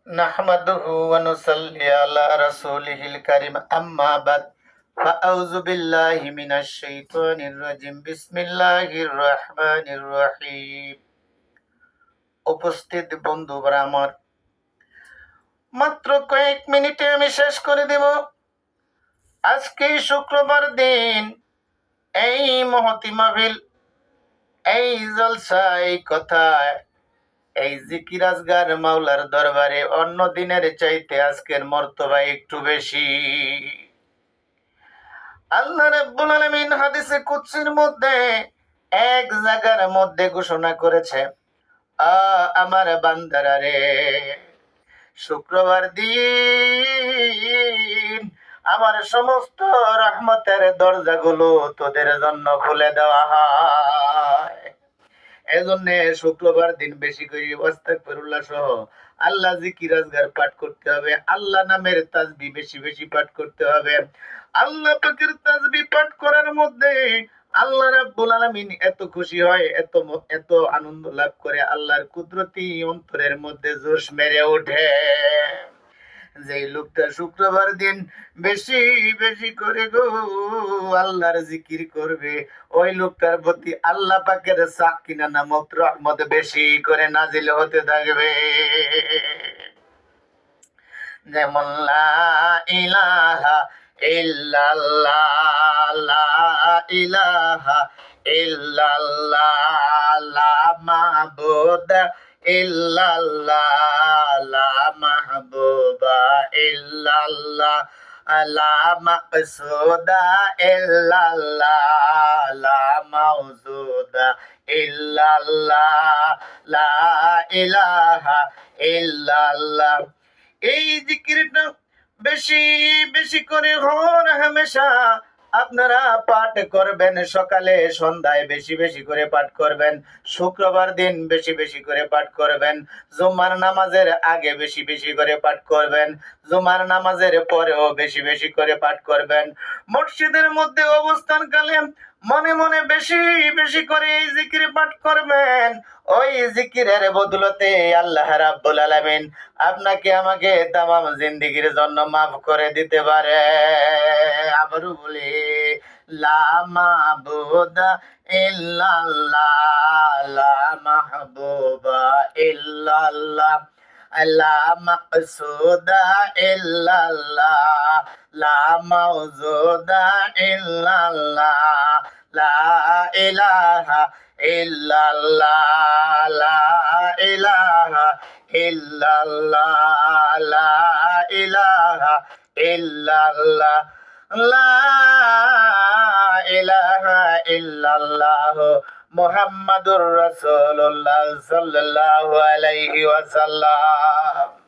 নাহমাদুহু ওয়া নুসাল্লি আলা রাসূলিহিল কারীম আম্মা বাদ ফাআউযু বিল্লাহি মিনাশ শাইতানির রাজিম বিসমিল্লাহির রহমানির রহিম। উপস্থিত বন্ধুরা আমার, মাত্র কয়েক মিনিটে আমি শেষ করে দেব। আজকে শুক্রবার দিন, এই মহতি মাহফিল, এই জলসা, এই কথা, এই জিকির আজগার মাওলার দরবারে অন্য দিনের চাইতে আজকের মর্তবা একটু বেশি। আল্লাহ রাব্বুল আলামিন হাদিসে কুদসির মধ্যে এক জায়গার মধ্যে ঘোষণা করেছে, আমার বান্দারা রে, শুক্রবার দিন আমার সমস্ত রহমতের দরজাগুলো তোদের জন্য খুলে দেওয়া হয়। এজন্য শুক্রবার দিন বেশি করে আস্তাগফিরুল্লাহ সহ আল্লাহ জিকির আজগার পাঠ করতে হবে। আল্লাহ নামের তাসবিহ বেশি বেশি পাঠ করতে হবে। আল্লাহ পাকের তাসবিহ পাঠ করার মধ্যে আল্লাহ রাব্বুল আলামিন এত খুশি হয়, এত আনন্দ লাভ করে, আল্লাহর কুদরতি অন্তরের মধ্যে জোশ মেরে ওঠে। যে লোকটা শুক্রবার দিন বেশি বেশি করে গো আল্লাহর জিকির করবে, ওই লোকটার প্রতি আল্লাহ পাকের সাকিনা নামক রহমত বেশি করে নাজিল হতে থাকবে। যেমন লা ইলাহা ইল্লাল্লাহ, লা ইলাহা ইল্লাল্লাহ, লা মাবুদা ইল্লাল্লাহ, লা মাহবুবা ইল্লাল্লাহ, লা মাকসুদা ইল্লাল্লাহ, লা মাউজুদা ইল্লাল্লাহ, লা ইলাহা ইল্লাল্লাহ। এই জিকিরটা বেশি বেশি করে হর হামেশা আপনারা পাঠ করবেন। সকালে সন্ধ্যায় বেশি বেশি করে পাঠ করবেন। শুক্রবার দিন বেশি বেশি করে পাঠ করবেন। জুমার নামাজের আগে বেশি বেশি করে পাঠ করবেন। জুমার নামাজের পরেও বেশি বেশি করে পাঠ করবেন। মসজিদের মধ্যে অবস্থানকালে মনে মনে বেশি বেশি করে এই জিকির পাঠ করবেন। ওই জিকিরের বদলতে আল্লাহ রাব্বুল আলামিন আপনাকে আমাকে তামাম জিন্দেগীর জন্য মাফ করে দিতে পারে। আবারও বলি, লা মাবুদা ইল্লাল্লাহ, লা মাহবুবা ইল্লাল্লাহ, লা মাকসুদা ইল্লাল্লাহ, লা মাউজুদা ইল্লাল্লাহ, লা ইলাহা ইল্লাল্লাহ, লা ইলাহা ইল্লাল্লাহ, লা ইলাহা ইল্লাল্লাহ, লা ইলাহা ইল্লাল্লাহ মুহাম্মাদুর রাসূলুল্লাহ সাল্লাল্লাহু আলাইহি ওয়াসাল্লাম।